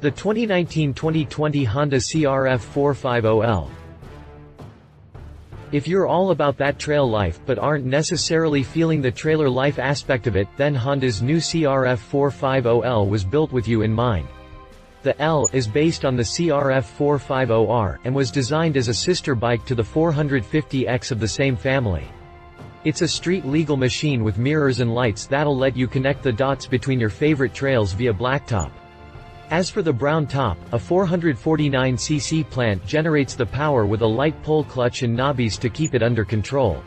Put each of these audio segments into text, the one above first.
The 2019-2020 Honda CRF450L. If you're all about that trail life but aren't necessarily feeling the trailer life aspect of it, then Honda's new CRF450L was built with you in mind. The L is based on the CRF450R, and was designed as a sister bike to the 450X of the same family. It's a street-legal machine with mirrors and lights that'll let you connect the dots between your favorite trails via blacktop. As for the brown top, a 449cc plant generates the power with a light pull clutch and knobbies to keep it under control.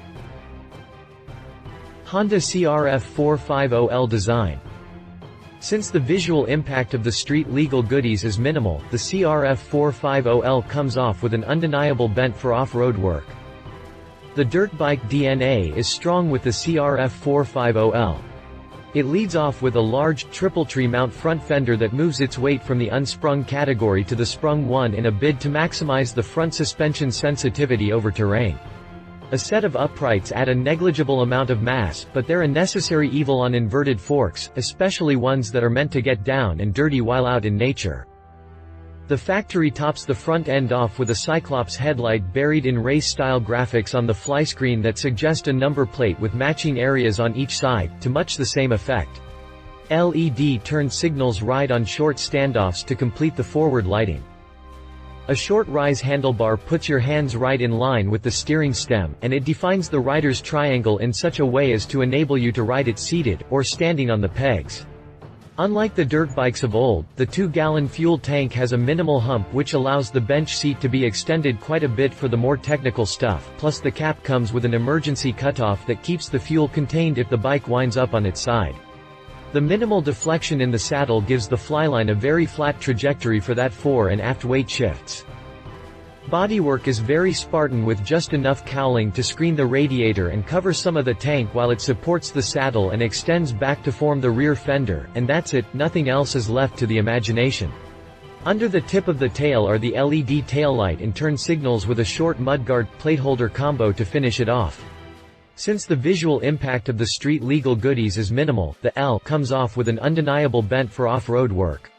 Honda CRF450L design. Since the visual impact of the street-legal goodies is minimal, the CRF450L comes off with an undeniable bent for off-road work. The dirt bike DNA is strong with the CRF450L. It leads off with a large, triple-tree mount front fender that moves its weight from the unsprung category to the sprung one in a bid to maximize the front suspension sensitivity over terrain. A set of uprights add a negligible amount of mass, but they're a necessary evil on inverted forks, especially ones that are meant to get down and dirty while out in nature. The factory tops the front end off with a Cyclops headlight buried in race-style graphics on the flyscreen that suggest a number plate with matching areas on each side, to much the same effect. LED turn signals ride on short standoffs to complete the forward lighting. A short rise handlebar puts your hands right in line with the steering stem, and it defines the rider's triangle in such a way as to enable you to ride it seated, or standing on the pegs. Unlike the dirt bikes of old, the 2-gallon fuel tank has a minimal hump which allows the bench seat to be extended quite a bit for the more technical stuff, plus the cap comes with an emergency cutoff that keeps the fuel contained if the bike winds up on its side. The minimal deflection in the saddle gives the flyline a very flat trajectory for that fore and aft weight shifts. Bodywork is very Spartan with just enough cowling to screen the radiator and cover some of the tank while it supports the saddle and extends back to form the rear fender, and that's it, nothing else is left to the imagination. Under the tip of the tail are the LED taillight and turn signals with a short mudguard plateholder combo to finish it off. Since the visual impact of the street-legal goodies is minimal, the L comes off with an undeniable bent for off-road work.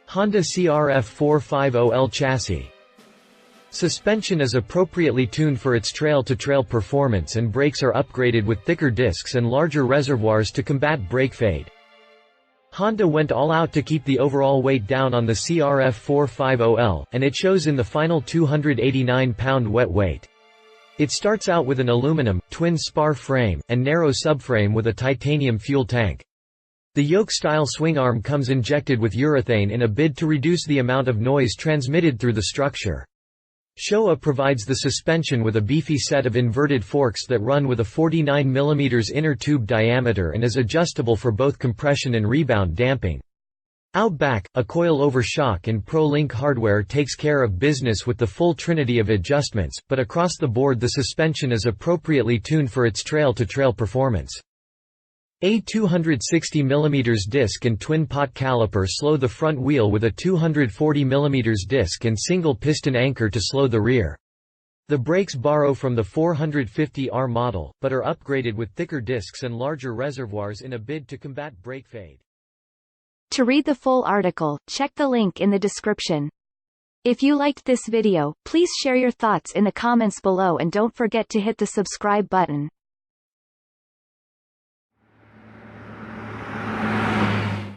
Honda CRF450L chassis. Suspension is appropriately tuned for its trail-to-trail performance, and brakes are upgraded with thicker discs and larger reservoirs to combat brake fade. Honda went all out to keep the overall weight down on the CRF450L, and it shows in the final 289-pound wet weight. It starts out with an aluminum, twin-spar frame, and narrow subframe with a titanium fuel tank. The yoke-style swing arm comes injected with urethane in a bid to reduce the amount of noise transmitted through the structure. Showa provides the suspension with a beefy set of inverted forks that run with a 49 mm inner tube diameter and is adjustable for both compression and rebound damping. Out back, a coil-over shock in Pro-Link hardware takes care of business with the full trinity of adjustments, but across the board the suspension is appropriately tuned for its trail-to-trail performance. A 260 mm disc and twin-pot caliper slow the front wheel with a 240 mm disc and single-piston anchor to slow the rear. The brakes borrow from the 450R model, but are upgraded with thicker discs and larger reservoirs in a bid to combat brake fade. To read the full article, check the link in the description. If you liked this video, please share your thoughts in the comments below and don't forget to hit the subscribe button.